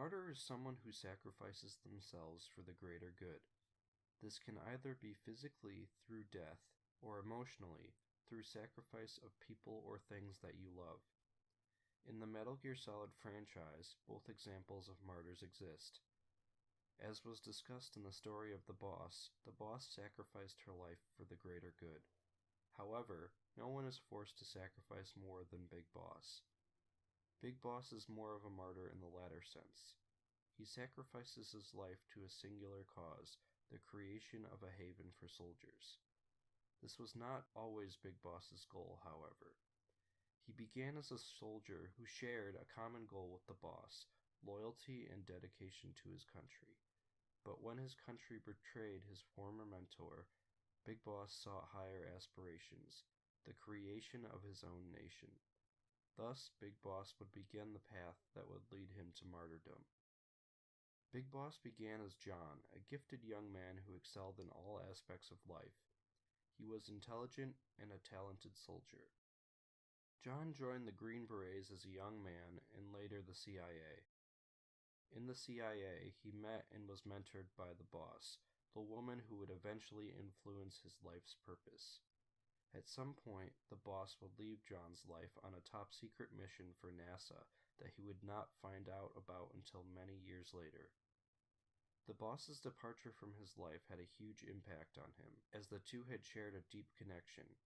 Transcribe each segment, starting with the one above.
martyr is someone who sacrifices themselves for the greater good. This can either be physically through death or emotionally through sacrifice of people or things that you love. In the Metal Gear Solid franchise, both examples of martyrs exist. As was discussed in the story of the boss sacrificed her life for the greater good. However, no one is forced to sacrifice more than Big Boss. Big Boss is more of a martyr in the latter sense. He sacrifices his life to a singular cause, the creation of a haven for soldiers. This was not always Big Boss's goal, however. He began as a soldier who shared a common goal with the boss, loyalty and dedication to his country. But when his country betrayed his former mentor, Big Boss sought higher aspirations, the creation of his own nation. Thus, Big Boss would begin the path that would lead him to martyrdom. Big Boss began as John, a gifted young man who excelled in all aspects of life. He was intelligent and a talented soldier. John joined the Green Berets as a young man and later the CIA. In the CIA, he met and was mentored by the boss, the woman who would eventually influence his life's purpose. At some point, the boss would leave John's life on a top-secret mission for NASA that he would not find out about until many years later. The boss's departure from his life had a huge impact on him, as the two had shared a deep connection.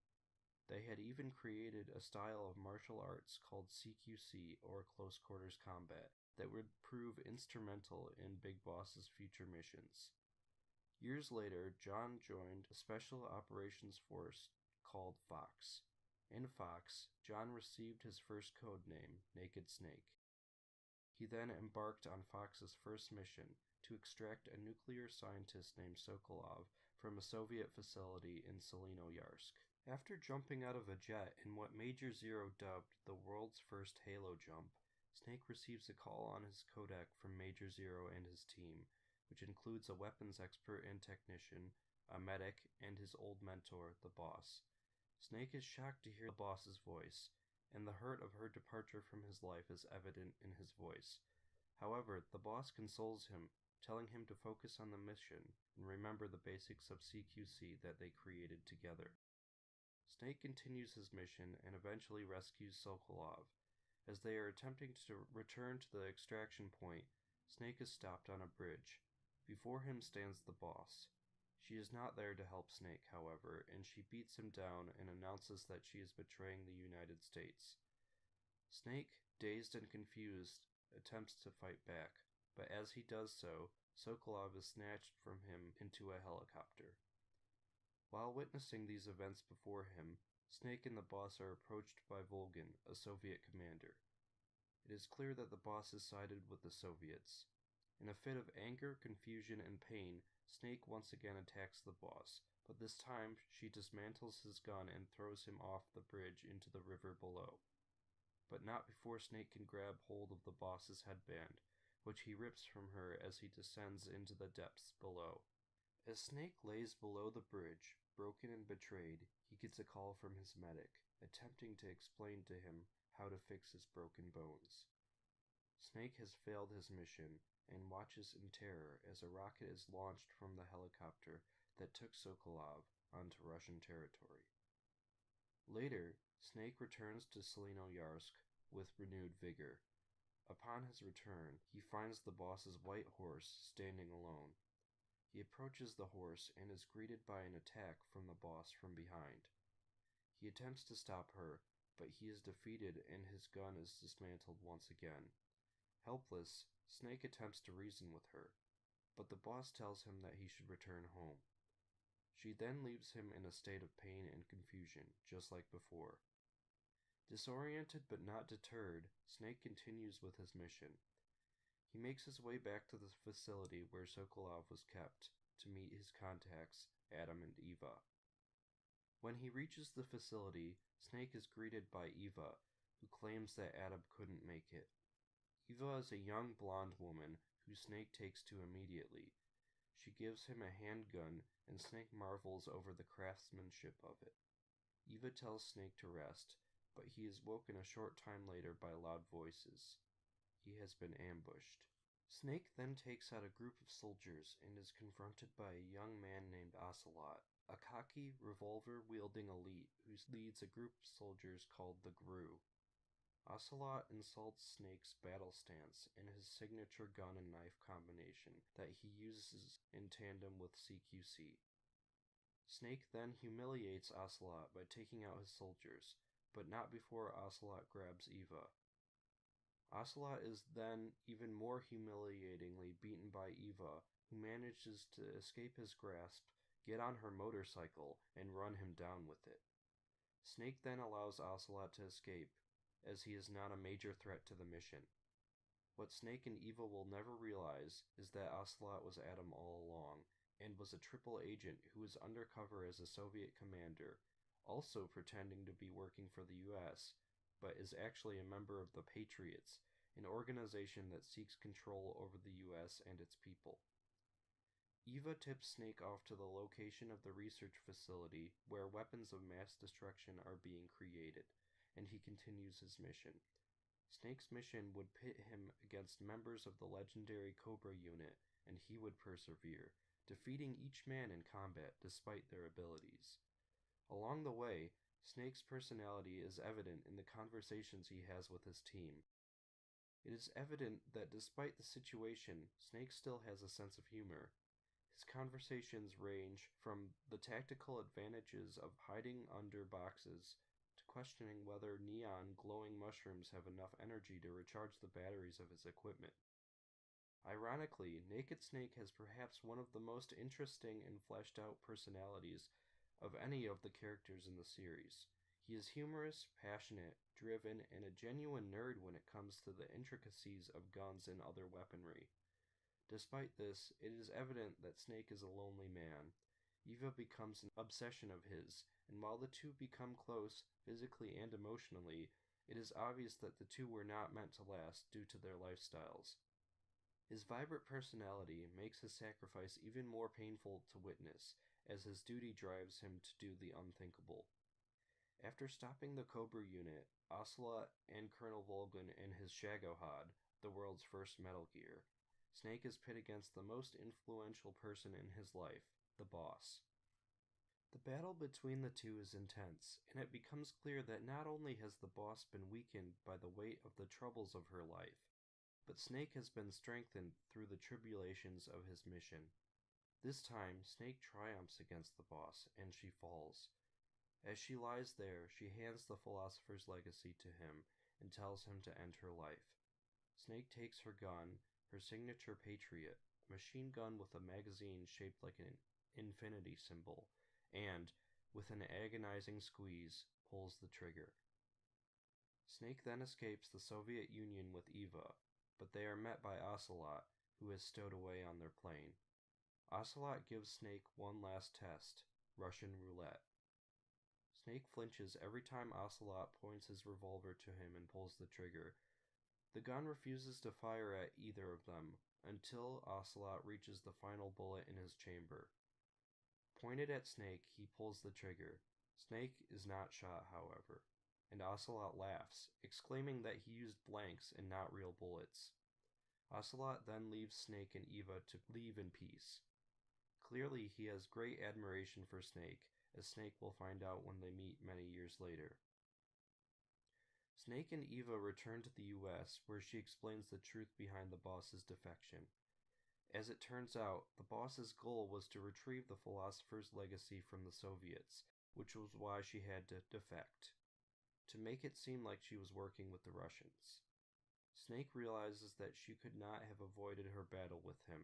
They had even created a style of martial arts called CQC, or Close Quarters Combat, that would prove instrumental in Big Boss's future missions. Years later, John joined a special operations force called Fox. In Fox, John received his first code name, Naked Snake. He then embarked on Fox's first mission to extract a nuclear scientist named Sokolov from a Soviet facility in Selino-Yarsk. After jumping out of a jet in what Major Zero dubbed the world's first Halo jump, Snake receives a call on his codec from Major Zero and his team, which includes a weapons expert and technician, a medic, and his old mentor, the boss. Snake is shocked to hear the boss's voice, and the hurt of her departure from his life is evident in his voice. However, the boss consoles him, telling him to focus on the mission and remember the basics of CQC that they created together. Snake continues his mission and eventually rescues Sokolov. As they are attempting to return to the extraction point, Snake is stopped on a bridge. Before him stands the boss. She is not there to help Snake, however, and she beats him down and announces that she is betraying the United States. Snake, dazed and confused, attempts to fight back, but as he does so, Sokolov is snatched from him into a helicopter. While witnessing these events before him, Snake and the boss are approached by Volgin, a Soviet commander. It is clear that the boss has sided with the Soviets. In a fit of anger, confusion, and pain, Snake once again attacks the boss, but this time she dismantles his gun and throws him off the bridge into the river below. But not before Snake can grab hold of the boss's headband, which he rips from her as he descends into the depths below. As Snake lays below the bridge, broken and betrayed, he gets a call from his medic, attempting to explain to him how to fix his broken bones. Snake has failed his mission and watches in terror as a rocket is launched from the helicopter that took Sokolov onto Russian territory. Later, Snake returns to Selino-Yarsk with renewed vigor. Upon his return, he finds the boss's white horse standing alone. He approaches the horse and is greeted by an attack from the boss from behind. He attempts to stop her, but he is defeated and his gun is dismantled once again. Helpless, Snake attempts to reason with her, but the boss tells him that he should return home. She then leaves him in a state of pain and confusion, just like before. Disoriented but not deterred, Snake continues with his mission. He makes his way back to the facility where Sokolov was kept to meet his contacts, Adam and Eva. When he reaches the facility, Snake is greeted by Eva, who claims that Adam couldn't make it. Eva is a young blonde woman who Snake takes to immediately. She gives him a handgun and Snake marvels over the craftsmanship of it. Eva tells Snake to rest, but he is woken a short time later by loud voices. He has been ambushed. Snake then takes out a group of soldiers and is confronted by a young man named Ocelot, a cocky, revolver-wielding elite who leads a group of soldiers called the Gru. Ocelot insults Snake's battle stance and his signature gun and knife combination that he uses in tandem with CQC. Snake then humiliates Ocelot by taking out his soldiers, but not before Ocelot grabs Eva. Ocelot is then even more humiliatingly beaten by Eva, who manages to escape his grasp, get on her motorcycle, and run him down with it. Snake then allows Ocelot to escape, as he is not a major threat to the mission. What Snake and Eva will never realize is that Ocelot was Adam all along, and was a triple agent who was undercover as a Soviet commander, also pretending to be working for the US, but is actually a member of the Patriots, an organization that seeks control over the US and its people. Eva tips Snake off to the location of the research facility where weapons of mass destruction are being created, and he continues his mission. Snake's mission would pit him against members of the legendary Cobra unit, and he would persevere, defeating each man in combat despite their abilities. Along the way, Snake's personality is evident in the conversations he has with his team. It is evident that despite the situation, Snake still has a sense of humor. His conversations range from the tactical advantages of hiding under boxes to questioning whether neon glowing mushrooms have enough energy to recharge the batteries of his equipment. Ironically, Naked Snake has perhaps one of the most interesting and fleshed out personalities of any of the characters in the series. He is humorous, passionate, driven, and a genuine nerd when it comes to the intricacies of guns and other weaponry. Despite this, it is evident that Snake is a lonely man. Eva becomes an obsession of his, and while the two become close, physically and emotionally, it is obvious that the two were not meant to last due to their lifestyles. His vibrant personality makes his sacrifice even more painful to witness, as his duty drives him to do the unthinkable. After stopping the Cobra unit, Ocelot and Colonel Volgin and his Shagohod, the world's first Metal Gear, Snake is pit against the most influential person in his life, the boss. The battle between the two is intense, and it becomes clear that not only has the boss been weakened by the weight of the troubles of her life, but Snake has been strengthened through the tribulations of his mission. This time, Snake triumphs against the boss, and she falls. As she lies there, she hands the Philosopher's Legacy to him and tells him to end her life. Snake takes her gun, her signature Patriot, a machine gun with a magazine shaped like an infinity symbol, and, with an agonizing squeeze, pulls the trigger. Snake then escapes the Soviet Union with Eva, but they are met by Ocelot, who is stowed away on their plane. Ocelot gives Snake one last test, Russian roulette. Snake flinches every time Ocelot points his revolver to him and pulls the trigger. The gun refuses to fire at either of them, until Ocelot reaches the final bullet in his chamber. Pointed at Snake, he pulls the trigger. Snake is not shot, however, and Ocelot laughs, exclaiming that he used blanks and not real bullets. Ocelot then leaves Snake and Eva to leave in peace. Clearly, he has great admiration for Snake, as Snake will find out when they meet many years later. Snake and Eva return to the US, where she explains the truth behind the boss's defection. As it turns out, the boss's goal was to retrieve the Philosopher's Legacy from the Soviets, which was why she had to defect, to make it seem like she was working with the Russians. Snake realizes that she could not have avoided her battle with him,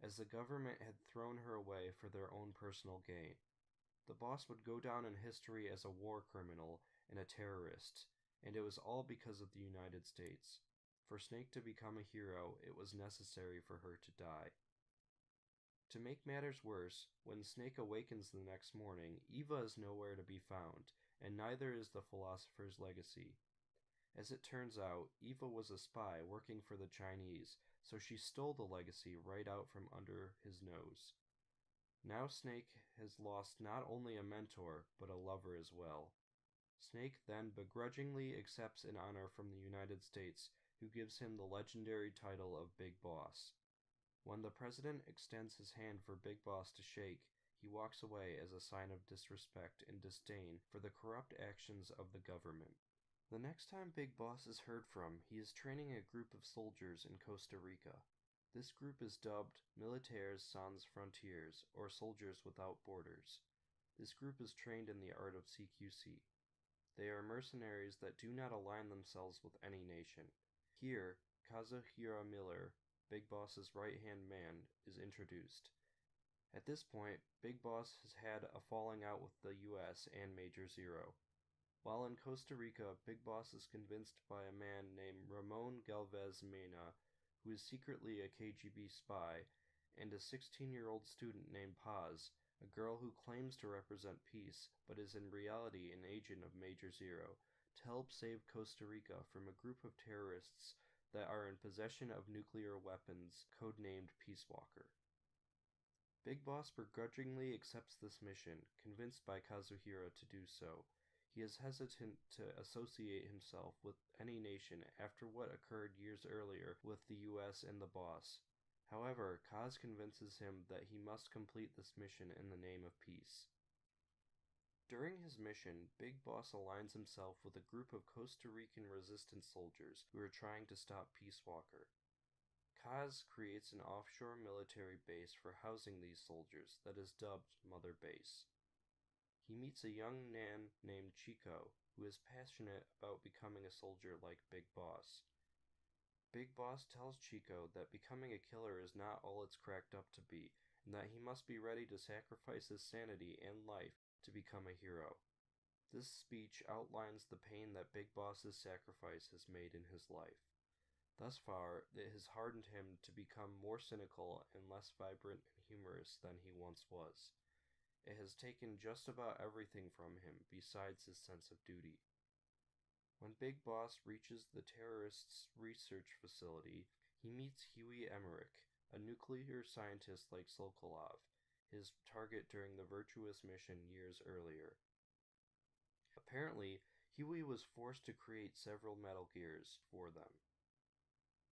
as the government had thrown her away for their own personal gain. The boss would go down in history as a war criminal and a terrorist, and it was all because of the United States. For Snake to become a hero, it was necessary for her to die. To make matters worse, when Snake awakens the next morning, Eva is nowhere to be found, and neither is the Philosopher's Legacy. As it turns out, Eva was a spy working for the Chinese, so she stole the legacy right out from under his nose. Now Snake has lost not only a mentor, but a lover as well. Snake then begrudgingly accepts an honor from the United States, who gives him the legendary title of Big Boss. When the president extends his hand for Big Boss to shake, he walks away as a sign of disrespect and disdain for the corrupt actions of the government. The next time Big Boss is heard from, he is training a group of soldiers in Costa Rica. This group is dubbed Militaires Sans Frontières, or Soldiers Without Borders. This group is trained in the art of CQC. They are mercenaries that do not align themselves with any nation. Here, Kazuhira Miller, Big Boss's right-hand man, is introduced. At this point, Big Boss has had a falling out with the US and Major Zero. While in Costa Rica, Big Boss is convinced by a man named Ramon Galvez Mena, who is secretly a KGB spy, and a 16-year-old student named Paz, a girl who claims to represent peace but is in reality an agent of Major Zero, to help save Costa Rica from a group of terrorists that are in possession of nuclear weapons, codenamed Peace Walker. Big Boss begrudgingly accepts this mission, convinced by Kazuhira to do so. He is hesitant to associate himself with any nation after what occurred years earlier with the US and the boss. However, Kaz convinces him that he must complete this mission in the name of peace. During his mission, Big Boss aligns himself with a group of Costa Rican resistance soldiers who are trying to stop Peace Walker. Kaz creates an offshore military base for housing these soldiers that is dubbed Mother Base. He meets a young man named Chico, who is passionate about becoming a soldier like Big Boss. Big Boss tells Chico that becoming a killer is not all it's cracked up to be, and that he must be ready to sacrifice his sanity and life to become a hero. This speech outlines the pain that Big Boss's sacrifice has made in his life. Thus far, it has hardened him to become more cynical and less vibrant and humorous than he once was. It has taken just about everything from him besides his sense of duty. When Big Boss reaches the terrorists' research facility, he meets Huey Emmerich, a nuclear scientist like Sokolov, his target during the Virtuous mission years earlier. Apparently, Huey was forced to create several Metal Gears for them.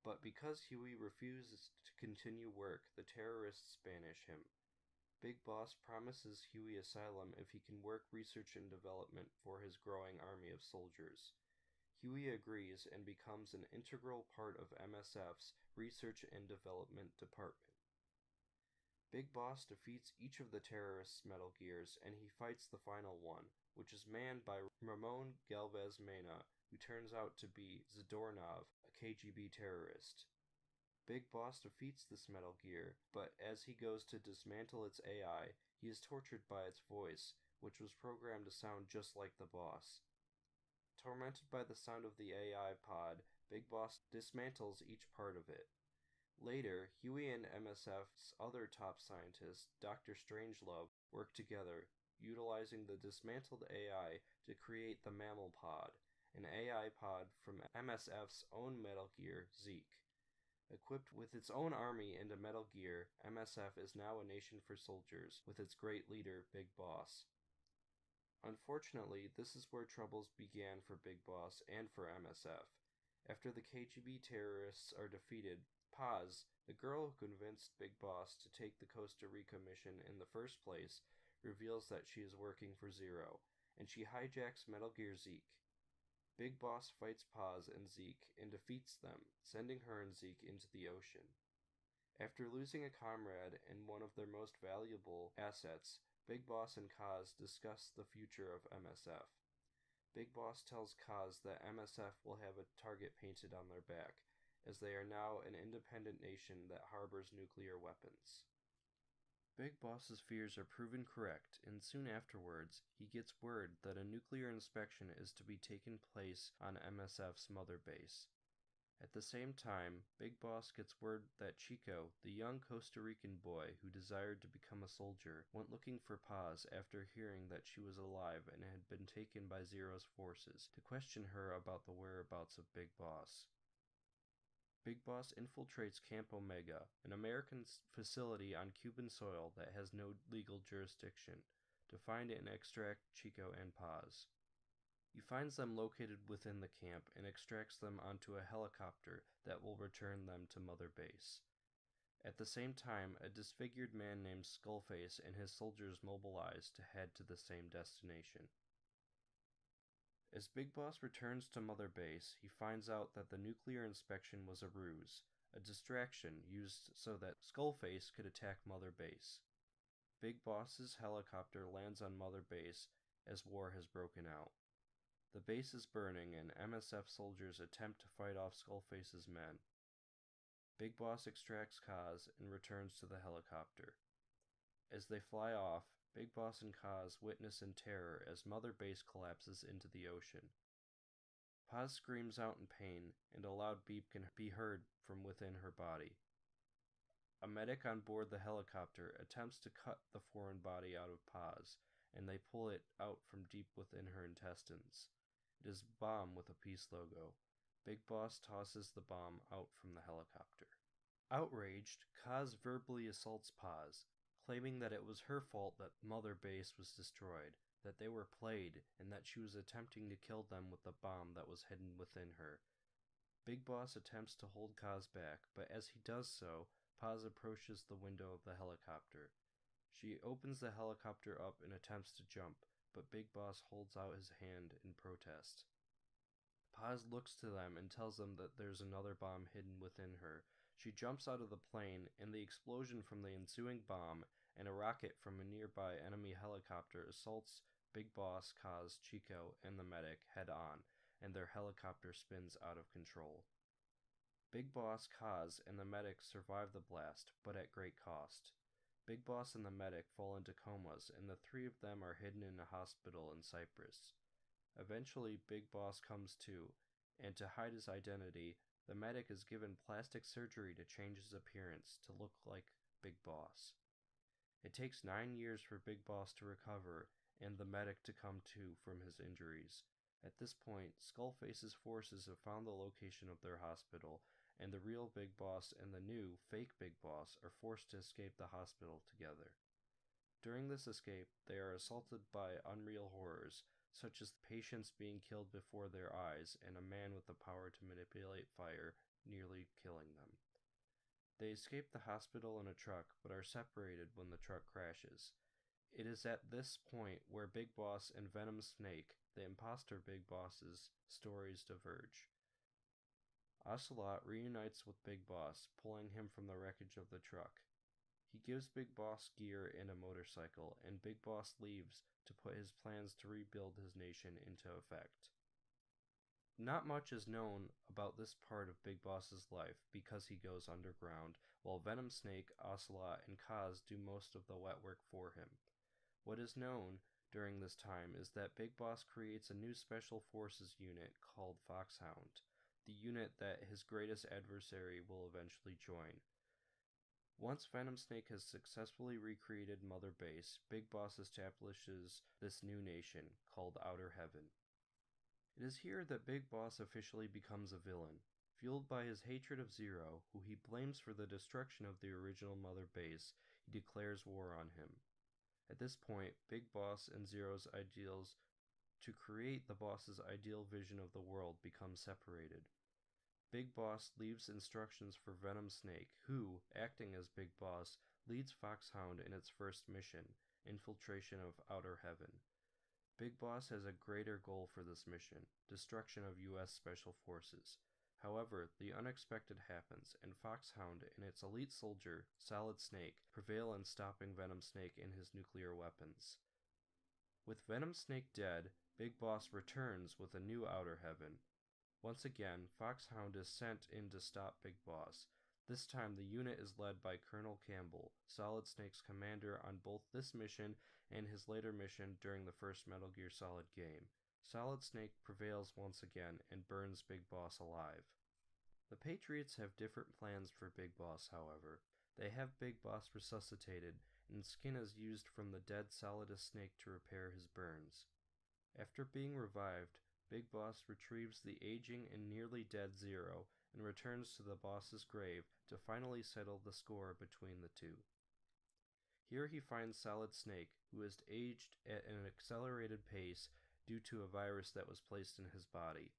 But because Huey refuses to continue work, the terrorists banish him. Big Boss promises Huey asylum if he can work research and development for his growing army of soldiers. Huey agrees and becomes an integral part of MSF's Research and Development Department. Big Boss defeats each of the terrorists' Metal Gears, and he fights the final one, which is manned by Ramon Galvez Mena, who turns out to be Zadornov, a KGB terrorist. Big Boss defeats this Metal Gear, but as he goes to dismantle its AI, he is tortured by its voice, which was programmed to sound just like the boss. Tormented by the sound of the AI pod, Big Boss dismantles each part of it. Later, Huey and MSF's other top scientist, Dr. Strangelove, work together, utilizing the dismantled AI to create the Mammal Pod, an AI pod from MSF's own Metal Gear, Zeke. Equipped with its own army and a Metal Gear, MSF is now a nation for soldiers, with its great leader, Big Boss. Unfortunately, this is where troubles began for Big Boss and for MSF. After the KGB terrorists are defeated, Paz, the girl who convinced Big Boss to take the Costa Rica mission in the first place, reveals that she is working for Zero, and she hijacks Metal Gear Zeke. Big Boss fights Paz and Zeke and defeats them, sending her and Zeke into the ocean. After losing a comrade and one of their most valuable assets, Big Boss and Kaz discuss the future of MSF. Big Boss tells Kaz that MSF will have a target painted on their back, as they are now an independent nation that harbors nuclear weapons. Big Boss's fears are proven correct, and soon afterwards, he gets word that a nuclear inspection is to be taking place on MSF's mother base. At the same time, Big Boss gets word that Chico, the young Costa Rican boy who desired to become a soldier, went looking for Paz after hearing that she was alive and had been taken by Zero's forces to question her about the whereabouts of Big Boss. Big Boss infiltrates Camp Omega, an American facility on Cuban soil that has no legal jurisdiction, to find and extract Chico and Paz. He finds them located within the camp and extracts them onto a helicopter that will return them to Mother Base. At the same time, a disfigured man named Skullface and his soldiers mobilize to head to the same destination. As Big Boss returns to Mother Base, he finds out that the nuclear inspection was a ruse, a distraction used so that Skullface could attack Mother Base. Big Boss's helicopter lands on Mother Base as war has broken out. The base is burning and MSF soldiers attempt to fight off Skullface's men. Big Boss extracts Kaz and returns to the helicopter. As they fly off, Big Boss and Kaz witness in terror as Mother Base collapses into the ocean. Paz screams out in pain, and a loud beep can be heard from within her body. A medic on board the helicopter attempts to cut the foreign body out of Paz, and they pull it out from deep within her intestines. It is a bomb with a peace logo. Big Boss tosses the bomb out from the helicopter. Outraged, Kaz verbally assaults Paz, claiming that it was her fault that Mother Base was destroyed, that they were played, and that she was attempting to kill them with the bomb that was hidden within her. Big Boss attempts to hold Kaz back, but as he does so, Paz approaches the window of the helicopter. She opens the helicopter up and attempts to jump, but Big Boss holds out his hand in protest. Paz looks to them and tells them that there's another bomb hidden within her. She jumps out of the plane, and the explosion from the ensuing bomb and a rocket from a nearby enemy helicopter assaults Big Boss, Kaz, Chico, and the medic head-on, and their helicopter spins out of control. Big Boss, Kaz, and the medic survive the blast, but at great cost. Big Boss and the medic fall into comas, and the three of them are hidden in a hospital in Cyprus. Eventually, Big Boss comes to, and to hide his identity, the medic is given plastic surgery to change his appearance to look like Big Boss. It takes 9 years for Big Boss to recover and the medic to come to from his injuries. At this point, Skullface's forces have found the location of their hospital, and the real Big Boss and the new, fake Big Boss are forced to escape the hospital together. During this escape, they are assaulted by unreal horrors, such as patients being killed before their eyes and a man with the power to manipulate fire nearly killing them. They escape the hospital in a truck, but are separated when the truck crashes. It is at this point where Big Boss and Venom Snake, the imposter Big Boss's, stories diverge. Ocelot reunites with Big Boss, pulling him from the wreckage of the truck. He gives Big Boss gear and a motorcycle, and Big Boss leaves to put his plans to rebuild his nation into effect. Not much is known about this part of Big Boss's life because he goes underground, while Venom Snake, Ocelot, and Kaz do most of the wet work for him. What is known during this time is that Big Boss creates a new special forces unit called Foxhound, the unit that his greatest adversary will eventually join. Once Venom Snake has successfully recreated Mother Base, Big Boss establishes this new nation called Outer Heaven. It is here that Big Boss officially becomes a villain. Fueled by his hatred of Zero, who he blames for the destruction of the original Mother Base, he declares war on him. At this point, Big Boss and Zero's ideals to create the boss's ideal vision of the world become separated. Big Boss leaves instructions for Venom Snake, who, acting as Big Boss, leads Foxhound in its first mission, infiltration of Outer Heaven. Big Boss has a greater goal for this mission, destruction of U.S. Special Forces. However, the unexpected happens, and Foxhound and its elite soldier, Solid Snake, prevail in stopping Venom Snake and his nuclear weapons. With Venom Snake dead, Big Boss returns with a new Outer Heaven. Once again, Foxhound is sent in to stop Big Boss. This time the unit is led by Colonel Campbell, Solid Snake's commander on both this mission and his later mission during the first Metal Gear Solid game. Solid Snake prevails once again and burns Big Boss alive. The Patriots have different plans for Big Boss, however. They have Big Boss resuscitated, and skin is used from the dead Solidus Snake to repair his burns. After being revived, Big Boss retrieves the aging and nearly dead Zero and returns to the boss's grave to finally settle the score between the two. Here he finds Solid Snake, who has aged at an accelerated pace due to a virus that was placed in his body.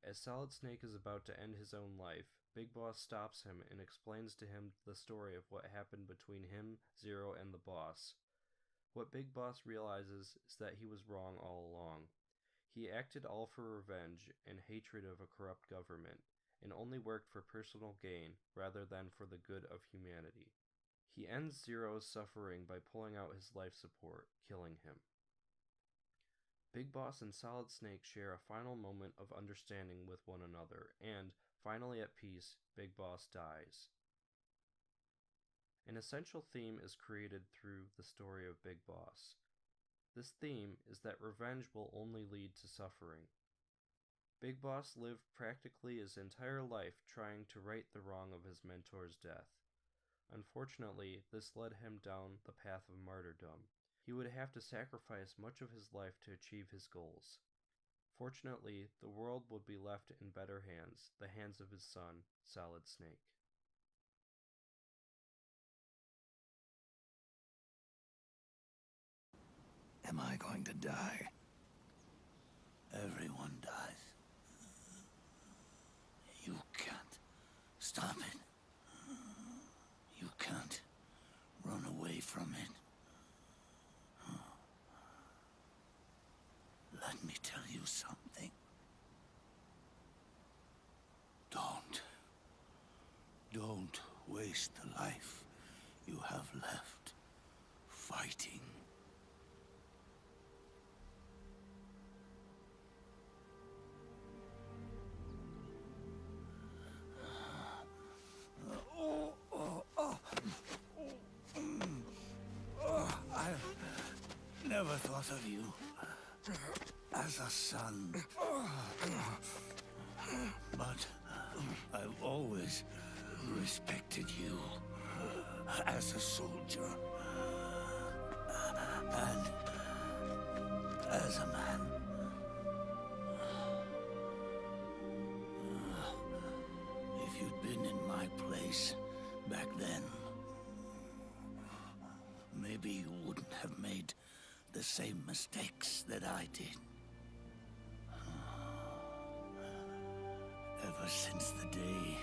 As Solid Snake is about to end his own life, Big Boss stops him and explains to him the story of what happened between him, Zero, and the boss. What Big Boss realizes is that he was wrong all along. He acted all for revenge and hatred of a corrupt government, and only worked for personal gain rather than for the good of humanity. He ends Zero's suffering by pulling out his life support, killing him. Big Boss and Solid Snake share a final moment of understanding with one another, and, finally at peace, Big Boss dies. An essential theme is created through the story of Big Boss. This theme is that revenge will only lead to suffering. Big Boss lived practically his entire life trying to right the wrong of his mentor's death. Unfortunately, this led him down the path of martyrdom. He would have to sacrifice much of his life to achieve his goals. Fortunately, the world would be left in better hands, the hands of his son, Solid Snake. Am I going to die? Everyone dies. You can't stop it. You can't run away from it. Let me tell you something. Don't waste the life you have left fighting. I never thought of you as a son, but I've always respected you as a soldier and as a man. If you'd been in my place back then, maybe you wouldn't have made the same mistakes that I did. Ever since the day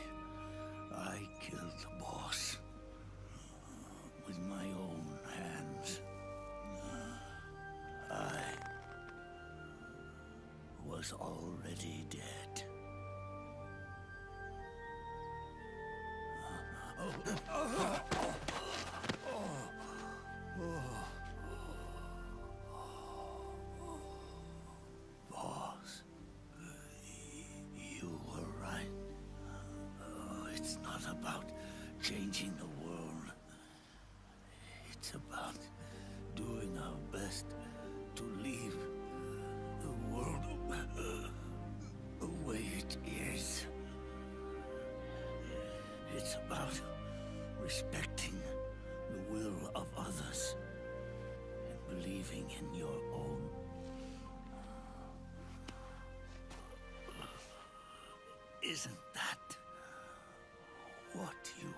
I killed the boss with my own hands, I was already dead. Boss, you were right. It's not about changing the world. It's about doing our best to leave the world the way it is. It's about respecting the will of others and believing in your own. Isn't that what you